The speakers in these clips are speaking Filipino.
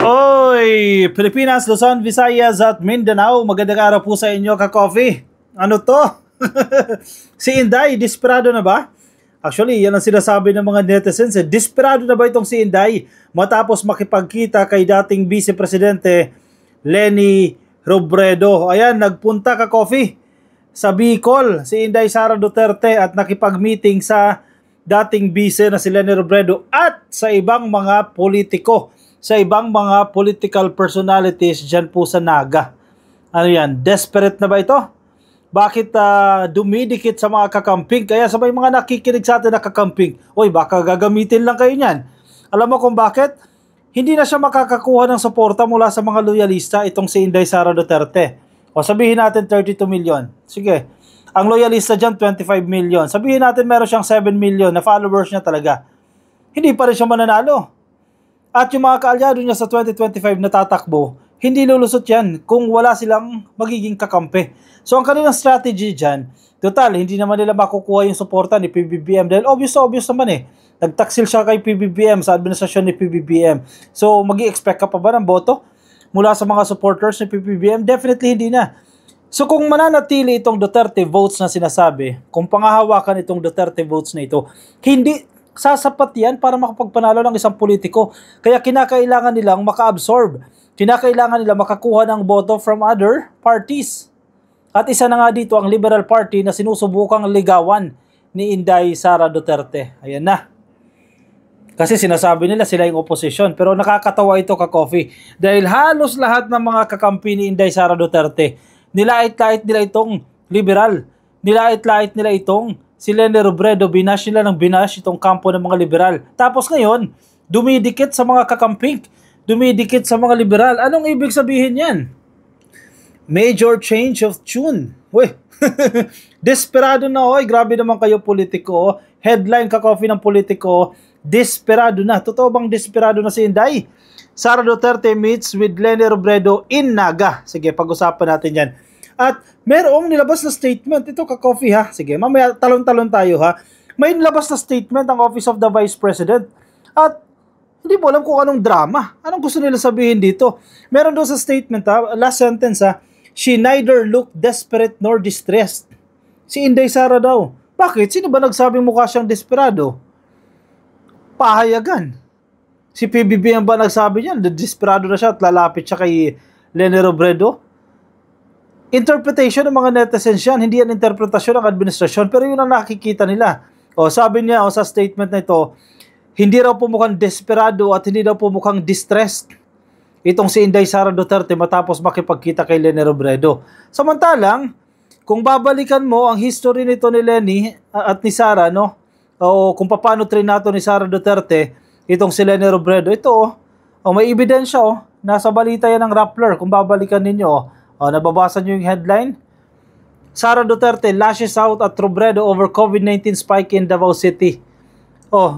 Oy, Pilipinas, Luzon, Visayas at Mindanao. Magandang araw po sa inyo, ka-coffee. Ano to? Si Inday, desperado na ba? Actually, yan ang sinasabi ng mga netizens. Desperado na ba itong si Inday matapos makipagkita kay dating Vice Presidente Leni Robredo? Ayan, nagpunta, ka-coffee, sa Bicol si Inday Sara Duterte at nakipag-meeting sa dating Vice na si Leni Robredo at sa ibang mga politiko, sa ibang mga political personalities dyan po sa Naga. Ano yan? Desperate na ba ito? Bakit dumidikit sa mga kakamping? Kaya sa mga nakikinig sa atin na kakamping, oy, baka gagamitin lang kayo niyan. Alam mo kung bakit? Hindi na siya makakakuha ng suporta mula sa mga loyalista itong si Inday Sara Duterte. O sabihin natin 32 million. Sige. Ang loyalista dyan 25 million. Sabihin natin meron siyang 7 million na followers niya talaga. Hindi pa rin siya mananalo. At yung mga kaalyado niya sa 2025 na tatakbo, hindi lulusot yan kung wala silang magiging kakampi. So ang kanilang strategy dyan, total, hindi naman nila makukuha yung suporta ni PBBM dahil obvious naman eh. Nagtaksil siya kay PBBM sa administrasyon ni PBBM. So magi-expect ka pa ba ng boto mula sa mga supporters ni PBBM? Definitely hindi na. So kung mananatili itong Duterte votes na sinasabi, kung pangahawakan itong Duterte votes na ito, hindi sasapat yan para makapagpanalo ng isang politiko. Kaya kinakailangan nilang maka-absorb. Kinakailangan nila makakuha ng boto from other parties. At isa na nga dito ang Liberal Party na sinusubukang ligawan ni Inday Sara Duterte. Ayan na. Kasi sinasabi nila sila yung opposition. Pero nakakatawa ito, ka-coffee. Dahil halos lahat ng mga kakampi ni Inday Sara Duterte, nilait-lait nila itong liberal. Nilait-lait nila itong si Leni Robredo. Binash nila ng binash itong kampo ng mga liberal. Tapos ngayon, dumidikit sa mga kakamping. Dumidikit sa mga liberal. Anong ibig sabihin yan? Major change of tune. Uy, desperado na, oy. Grabe naman kayo, politiko. Headline, ka-coffee ng politiko. Desperado na. Totoo bang desperado na si Inday Sara Duterte meets with Leni Robredo in Naga? Sige, pag-usapan natin yan. At merong nilabas na statement. Ito, ka-coffee ha. Sige, mamaya talon-talon tayo ha. May nilabas na statement ang Office of the Vice President. At hindi mo alam kung anong drama. Anong gusto nila sabihin dito? Meron doon sa statement ha, last sentence ha, she neither looked desperate nor distressed. Si Inday Sara daw. Bakit? Sino ba nagsabing mukha siyang desperado? Pahayagan. Si PBBM ba nagsabi niyan? Desperado na siya at lalapit siya kay Leni Robredo? Interpretation ng mga netizens yan. Hindi yan interpretasyon ng administrasyon. Pero yun ang nakikita nila. O, sabi niya sa statement na ito, hindi raw po mukhang desperado at hindi daw po mukhang distressed itong si Inday Sara Duterte matapos makipagkita kay Leni Robredo. Samantalang, kung babalikan mo ang history nito ni Leni at ni Sara, no? O kung paano trinato ni Sara Duterte itong si Leni Robredo, ito may ebidensya nasa balita yan ng Rappler. Kung babalikan ninyo, nababasa nyo yung headline. Sara Duterte lashes out at Robredo over COVID-19 spike in Davao City.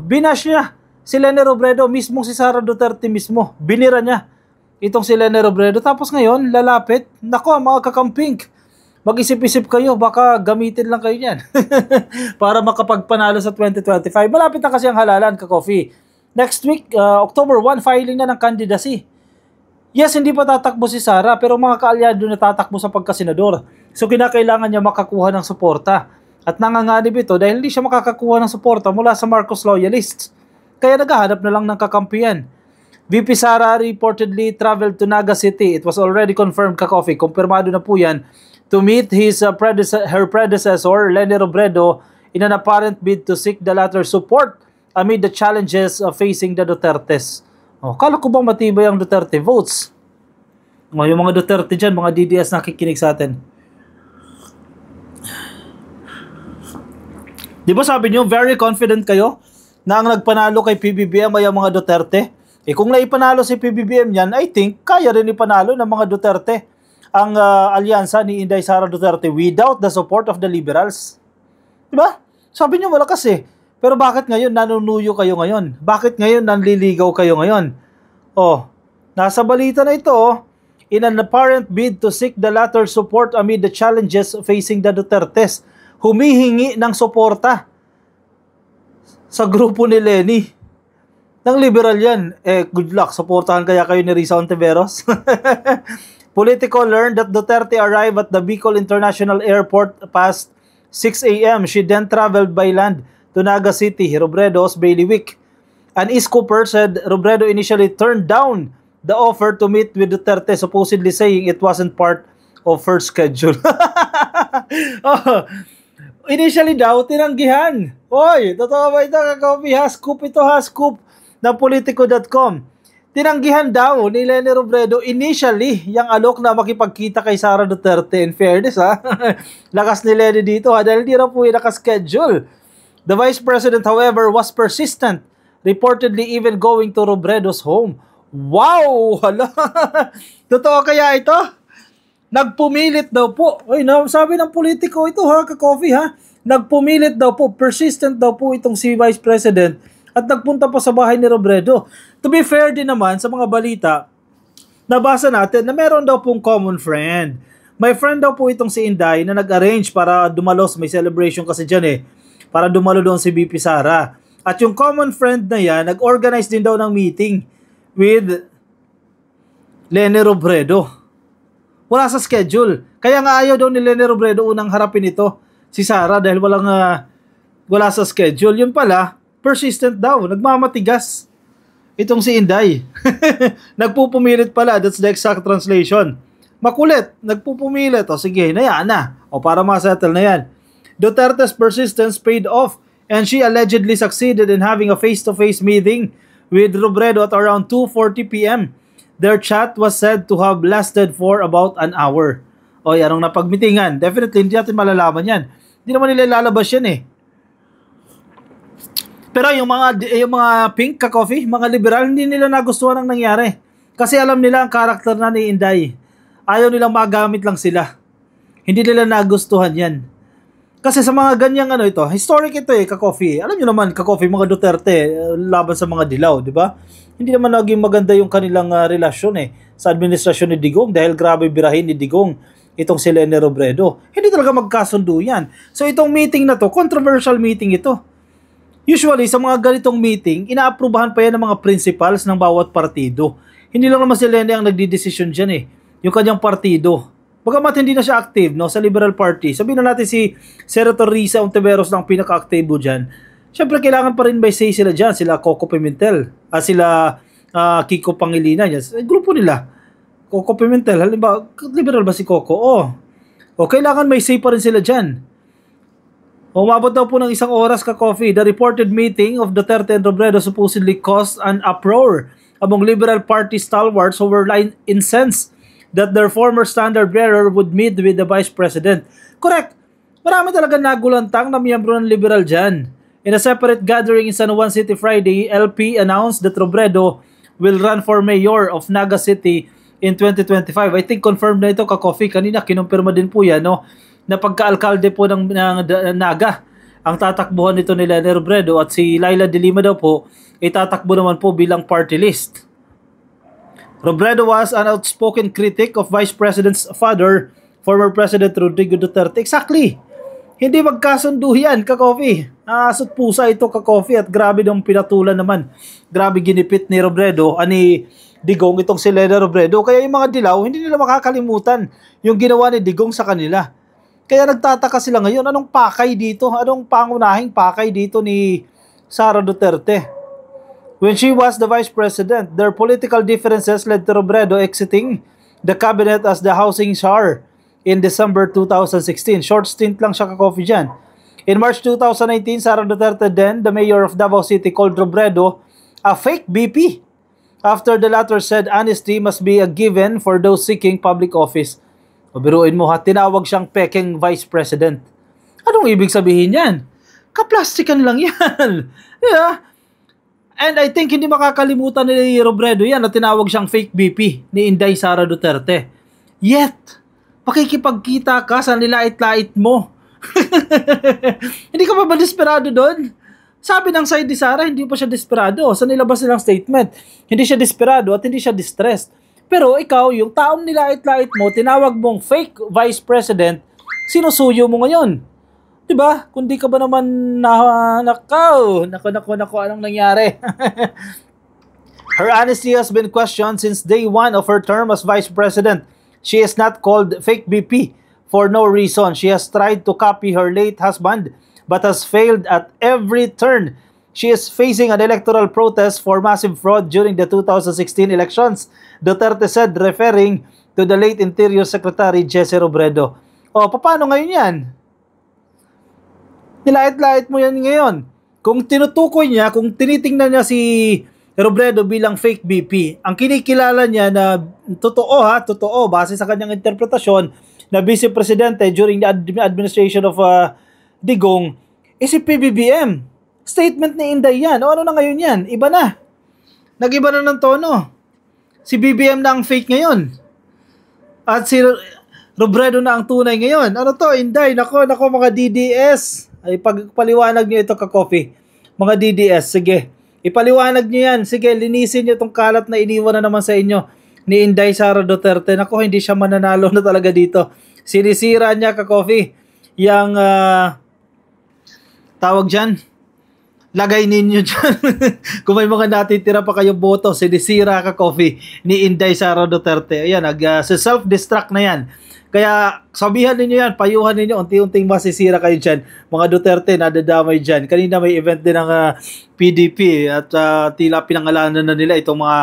Binash niya si Leni Robredo, mismong si Sara Duterte mismo. Binira niya itong si Leni Robredo. Tapos ngayon, lalapit. Nako, mga kakamping, mag-isip-isip kayo, baka gamitin lang kayo yan para makapagpanalo sa 2025. Malapit na kasi ang halalan, ka-coffee. Next week, October 1, filing na ng candidacy. Yes, hindi pa tatakbo si Sara, pero mga kaalyado na tatakbo sa pagkasenador. So, kinakailangan niya makakuha ng suporta. At nanganganib ito dahil hindi siya makakakuha ng suporta mula sa Marcos loyalists. Kaya naghahanap na lang ng kakampiyan. VP Sara reportedly traveled to Naga City. It was already confirmed, ka-coffee. Kumpirmado na po yan. To meet her predecessor, Leni Robredo, in an apparent bid to seek the latter's support amid the challenges facing the Dutertes. Kala ko bang matibay ang Duterte votes? Yung mga Duterte dyan, mga DDS nakikinig sa atin. Di ba sabi nyo, very confident kayo na ang nagpanalo kay PBBM ay ang mga Duterte? Kung naipanalo si PBBM yan, I think kaya rin ipanalo ng mga Duterte ang alyansa ni Inday Sara Duterte without the support of the liberals. Di ba? Sabi nyo malakas eh. Pero bakit ngayon nanunuyo kayo ngayon? Bakit ngayon nanliligaw kayo ngayon? Nasa balita na ito, in an apparent bid to seek the latter support amid the challenges facing the Dutertes, humihingi ng suporta sa grupo ni Leni. ng liberal yan. Good luck. Supportahan kaya kayo ni Risa Ontiveros? Politico learned that Duterte arrived at the Bicol International Airport past 6 a.m. She then traveled by land to Naga City, Robredo's bailiwick. An East Cooper said Robredo initially turned down the offer to meet with Duterte, supposedly saying it wasn't part of her schedule. Oh, initially daw, tinanggihan. Oy, totoo ba ito, ka-coffee? Ha-scoop ito, ha-scoop na Politico.com. Tinanggihan daw ni Leni Robredo initially yung alok na makipagkita kay Sara Duterte. In fairness, ha? Lakas ni Leni dito, ha? Dahil di na po yung nakaschedule. The Vice President, however, was persistent, reportedly even going to Robredo's home. Wow! Hala! Totoo kaya ito? Nagpumilit daw po. Ay, sabi ng Politico ito, ha? Ka-coffee, ha? Nagpumilit daw po, persistent daw po itong si Vice President at nagpunta pa sa bahay ni Robredo. To be fair din naman sa mga balita, nabasa natin na meron daw pong common friend. May friend daw po itong si Inday na nag-arrange para dumalos. May celebration kasi dyan para dumalo doon si BP Sara. At yung common friend na yan, nag-organize din daw ng meeting with Leni Robredo. Wala sa schedule. Kaya nga ayaw daw ni Leni Robredo unang harapin ito, si Sara, dahil wala sa schedule. Yun pala, persistent daw, nagmamatigas itong si Inday. Nagpupumilit pala, that's the exact translation. Makulit, nagpupumilit. O sige, nayaan na. O para masettle na yan. Duterte's persistence paid off and she allegedly succeeded in having a face-to-face meeting with Robredo at around 2:40 p.m. Their chat was said to have lasted for about an hour. O anong napagmitingan? Definitely, hindi natin malalaman yan. Hindi naman nila ilalabas yan Pero yung mga pink ka-coffee, mga liberal, hindi nila nagustuhan ang nangyari. Kasi alam nila ang karakter na ni Inday. Ayaw nilang magamit lang sila. Hindi nila nagustuhan yan. Kasi sa mga ganyang ito, historic ito ka-coffee. Alam nyo naman, ka-coffee, mga Duterte, laban sa mga dilaw, di ba? Hindi naman naging maganda yung kanilang relasyon sa administrasyon ni Digong dahil grabe birahin ni Digong itong si Leni Robredo. Hindi talaga magkasundo yan. So itong meeting na to, controversial meeting ito. Usually, sa mga ganitong meeting, inaaprubahan pa yan ng mga principals ng bawat partido. Hindi lang naman si Leni ang nagdidesisyon dyan yung kanyang partido. Bagamat hindi na siya active sa Liberal Party, sabihin na natin si Senator Risa Ontiveros lang pinaka-aktibo dyan. Siyempre, kailangan pa rin by say sila dyan, sila Coco Pimentel, sila Kiko Pangilinan, grupo nila. Coco Pimentel, halimbawa, liberal ba si Coco? O kailangan may say pa rin sila dyan. Umabot daw po ng 1 oras ka-coffee. The reported meeting of Duterte and Robredo supposedly caused an uproar among Liberal Party stalwarts who were incensed that their former standard bearer would meet with the Vice President. Correct. Marami talaga nagulantang na miyembro ng Liberal dyan. In a separate gathering in San Juan City Friday, LP announced that Robredo will run for mayor of Naga City in 2025. I think confirmed na ito ka-coffee. Kanina kinumpirma din po yan na pagka-alkalde po ng Naga ang tatakbuhan nito ni Leni Robredo at si Laila de Lima daw po itatakbo naman po bilang party list. Robredo was an outspoken critic of Vice President's father, former President Rodrigo Duterte. Exactly. Hindi magkasundo yan, ka-coffee. Asot pusa ito, ka-coffee, at grabe nung pinatulan naman. Grabe ginipit ni Robredo, ni Digong itong si Leni Robredo. Kaya yung mga dilaw, hindi nila makakalimutan yung ginawa ni Digong sa kanila. Kaya nagtataka sila ngayon, anong pakay dito? Anong pangunahing pakay dito ni Sara Duterte? When she was the Vice President, their political differences led to Robredo exiting the cabinet as the housing czar in December 2016. Short stint lang siya ka-coffee dyan. In March 2019, Sara Duterte, then the mayor of Davao City, called Robredo a fake BP after the latter said honesty must be a given for those seeking public office. O biruin mo tinawag siyang peking Vice President. Anong ibig sabihin yan? Kaplastikan lang yan. Yeah. And I think hindi makakalimutan ni Robredo yan na tinawag siyang fake BP ni Inday Sara Duterte. Yet, pakikipagkita ka sa nilait-lait mo. Hindi ka ba desperado doon? Sabi ng side ni Sara, hindi pa siya desperado. Sa nilabas nilang statement, hindi siya desperado at hindi siya distressed. Pero ikaw, yung taong nilait-lait mo, tinawag mong fake Vice President, sinusuyo mo ngayon. Diba? Kung di ka ba naman nako, anong nangyari? Her honesty has been questioned since day one of her term as vice president. She is not called fake BP for no reason. She has tried to copy her late husband but has failed at every turn. She is facing an electoral protest for massive fraud during the 2016 elections, Duterte said, referring to the late Interior Secretary Jesse Robredo. O, paano ngayon yan? Nilait-lait mo yan ngayon. Kung tinutukoy niya, kung tinitingnan niya si Robredo bilang fake BP, ang kinikilala niya na totoo, base sa kanyang interpretasyon, na Vice Presidente during the administration of Digong, is si PBBM. Statement ni Inday yan. O ano na ngayon yan? Iba na. Nag-iba na ng tono. Si BBM na ang fake ngayon. At si Robredo na ang tunay ngayon. Ano to, Inday? Nako mga DDS. Ay, pagpaliwanag nyo ito ka-coffee. Mga DDS, sige. Ipaliwanag nyo yan. Sige, linisin nyo itong kalat na iniwan na naman sa inyo ni Inday Sara Duterte. Nako, hindi siya mananalo na talaga dito. Sinisira niya ka-coffee. Yang tawag dyan, lagay ninyo dyan. Kung may mga natitira pa kayong boto, sinisira ka-coffee ni Inday Sara Duterte. Ayan, self-destruct na yan. Kaya sabihan ninyo yan, payuhan ninyo, unti-unting masisira kayo dyan. Mga Duterte, nadadamay dyan. Kanina may event din ng PDP at tila pinangalanan na nila itong mga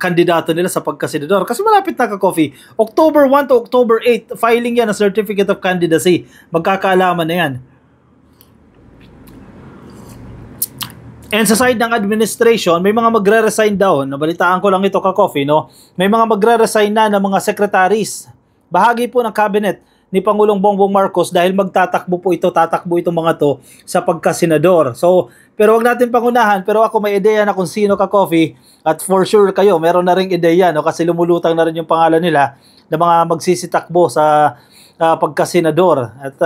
kandidato nila sa pagkasenador. Kasi malapit na ka-coffee. October 1 to October 8, filing yan ng Certificate of Candidacy. Magkakaalaman na yan. And sa side ng administration, may mga magre-resign daw. Nabalitaan ko lang ito ka-coffee, no? May mga magre-resign na ng mga secretaries. Bahagi po ng cabinet ni Pangulong Bongbong Marcos dahil tatakbo itong mga to sa pagkasenador. So, pero wag natin pangunahan, pero ako may ideya na kung sino ka-coffee at for sure kayo, meron na ring ideya, no? Kasi lumulutang na rin yung pangalan nila na mga magsisitakbo sa pagkasenador. At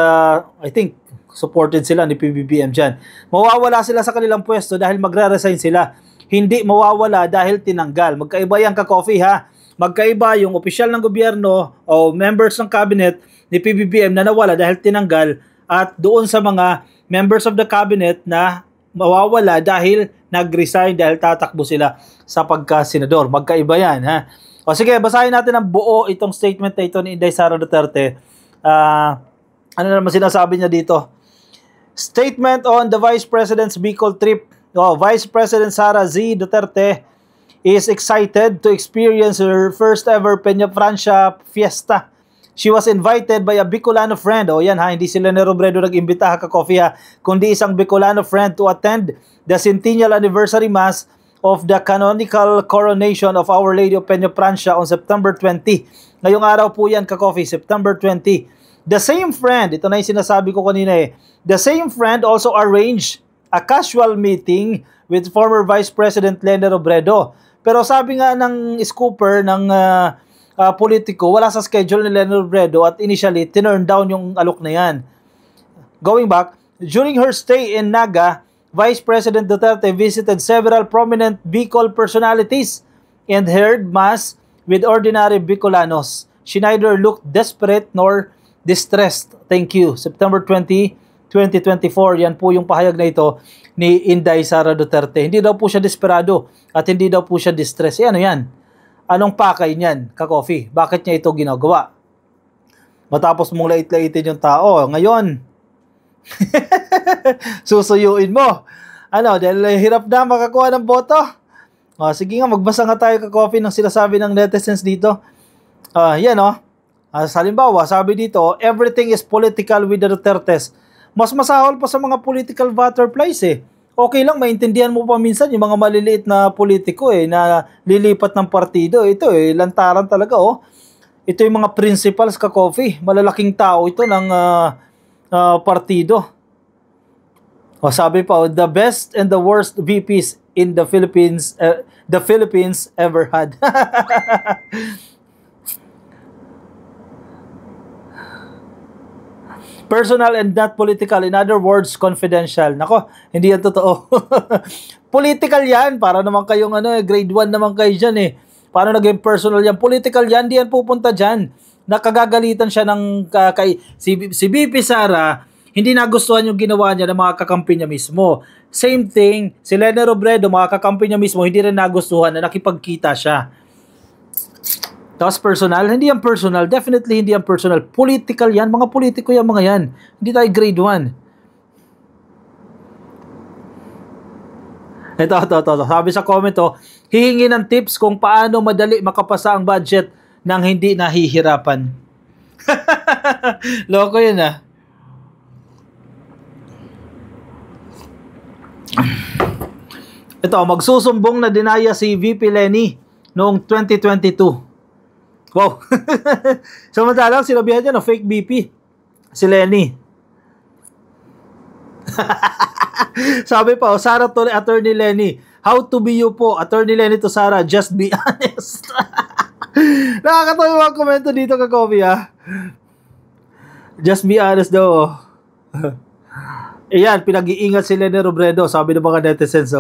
I think supported sila ni PBBM dyan. Mawawala sila sa kanilang pwesto dahil magre-resign sila. Hindi mawawala dahil tinanggal. Magkaiba yan ka-coffee ha. Magkaiba yung opisyal ng gobyerno o members ng cabinet ni PBBM na nawala dahil tinanggal at doon sa mga members of the cabinet na mawawala dahil nag-resign dahil tatakbo sila sa pagka-senador. Magkaiba yan ha. O sige, basahin natin ang buo itong statement na ito ni Inday Sara Duterte. Ano naman sinasabi niya dito? Statement on the Vice President's Bicol trip. Vice President Sara Z. Duterte is excited to experience her first ever Peña Francia fiesta. She was invited by a Bicolano friend. Yan ha, hindi sila ni Robredo nag-imbita ka-coffee ha, kundi isang Bicolano friend to attend the centennial anniversary mass of the canonical coronation of Our Lady of Peña Francia on September 20. Ngayong araw po yan ka-coffee, September 20. The same friend, ito na yung sinasabi ko kanina the same friend also arranged a casual meeting with former Vice President Leni Robredo. Pero sabi nga ng scooper ng politiko, wala sa schedule ni Leni Robredo at initially, tinurn down yung alok na yan. Going back, during her stay in Naga, Vice President Duterte visited several prominent Bicol personalities and held mass with ordinary Bicolanos. She neither looked desperate nor distressed. Thank you. September 20, 2024. Yan po yung pahayag na ito ni Inday Sara Duterte. Hindi daw po siya desperado at hindi daw po siya distressed. Ano yan? Anong pakay niyan, ka-coffee? Bakit niya ito ginagawa? Matapos mong lait-laitin yung tao. Ngayon, susuyuin mo. Dahil hirap na makakuha ng boto. Sige nga, magbasa nga tayo ka-coffee ng sinasabi ng netizens dito. Yan halimbawa, sabi dito, everything is political with the Dutertes. Mas masahol pa sa mga political butterflies Okay lang, maintindihan mo pa minsan yung mga maliliit na politiko na lilipat ng partido. Ito lantaran talaga Ito yung mga principals ka-coffee. Malalaking tao ito ng partido. Sabi pa, the best and the worst VPs in the Philippines ever had. Personal and not political. In other words, confidential. Nako, hindi yan totoo. Political yan. Para naman kayong grade 1 naman kayo dyan Paano naging personal yan? Political yan. Di yan pupunta dyan. Nakagagalitan siya ng si BP Sara, Hindi nagustuhan yung ginawa niya ng mga kakampi niya mismo. Same thing, si Leni Robredo, mga kakampi niya mismo, hindi rin nagustuhan na nakipagkita siya. Tapos personal, hindi yan personal. Definitely hindi yan personal. Political yan. Mga politiko yan, mga yan. Hindi tayo grade 1. Ito. Sabi sa comment, hihingi ng tips kung paano madali makapasa ang budget nang hindi nahihirapan. Loko yun Ito, magsusumbong na dinaya si VP Leni noong 2022. Wow. Samantalang sinabihan niya na fake VP si Leni. Sabi pa, Sara to Attorney Leni. How to be you po, Attorney Leni to Sara, just be honest. Nakakatawa yung mga komento dito ka-Coffee Just be honest daw. Ayan, pinag-iingat si Leni Robredo, sabi ng mga netizens.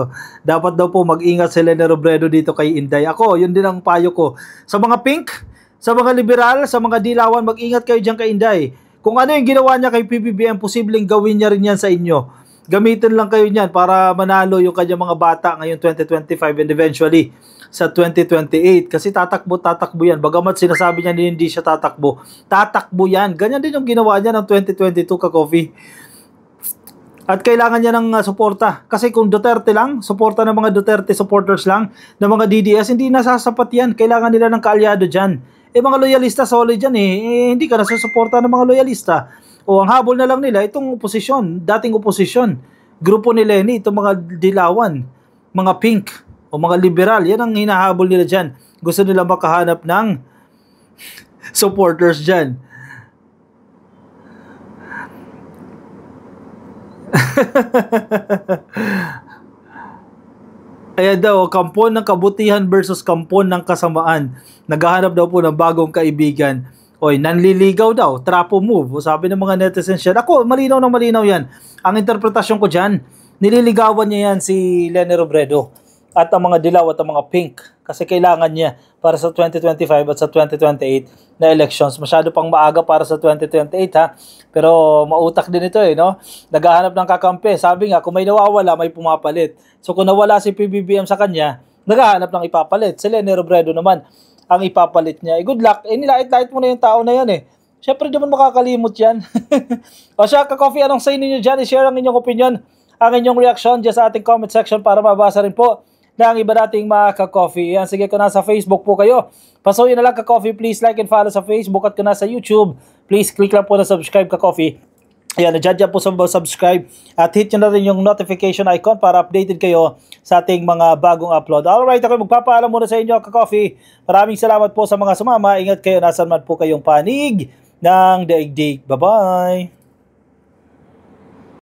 Dapat daw po mag-ingat si Leni Robredo dito kay Inday. Ako, yun din ang payo ko. Sa mga pink, sa mga liberal, sa mga dilawan, mag-ingat kayo dyan kay Inday. Kung ano yung ginawa niya kay PBBM, posibleng gawin niya rin yan sa inyo. Gamitin lang kayo niyan para manalo yung kanyang mga bata ngayon 2025 and eventually sa 2028. Kasi tatakbo yan. Bagamat sinasabi niya hindi siya tatakbo yan. Ganyan din yung ginawa niya ng 2022 ka-Coffee. At kailangan niya ng suporta. Kasi kung Duterte lang, suporta ng mga Duterte supporters lang, ng mga DDS, hindi nasasapat yan. Kailangan nila ng kaalyado dyan. Mga loyalista solid dyan hindi ka nasusuporta ng mga loyalista. O ang habol na lang nila, itong oposisyon, dating oposisyon, grupo ni Leni, itong mga dilawan, mga pink, o mga liberal, yan ang hinahabol nila dyan. Gusto nila makahanap ng supporters dyan. Ayan daw, kampon ng kabutihan versus kampon ng kasamaan. Naghahanap daw po ng bagong kaibigan. Oy, nanliligaw daw, trapo move. Sabi ng mga netizens yan. Ako, malinaw yan. Ang interpretasyon ko dyan, nililigawan niya yan si Leni Robredo at ang mga dilaw at ang mga pink. Kasi kailangan niya para sa 2025 at sa 2028 na elections. Masyado pang maaga para sa 2028 Pero mautak din ito no? Naghahanap ng kakampi. Sabi nga, kung may nawawala, may pumapalit. So kung nawala si PBBM sa kanya, naghahanap ng ipapalit. Si Leni Robredo naman, ang ipapalit niya. Good luck. Nilait-lait mo na yung tao na yan Siyempre, di mo makakalimot yan. O siya, ka-Coffee, anong say ninyo dyan? I-share ang inyong opinion, ang inyong reaction dyan sa ating comment section para mabasa rin po ng iba nating mga ka-Coffee. Yan, sige, kung nasa Facebook po kayo, pasuyin na lang ka-Coffee. Please like and follow sa Facebook at kung nasa YouTube, please click lang po na subscribe ka-Coffee. Ayan, dyan po sa subscribe at hit nyo na rin yung notification icon para updated kayo sa ating mga bagong upload. Alright, ako magpapaalam muna sa inyo, ka-Coffee. Maraming salamat po sa mga sumama. Ingat kayo, nasan man po kayong panig ng daigdig. Bye-bye!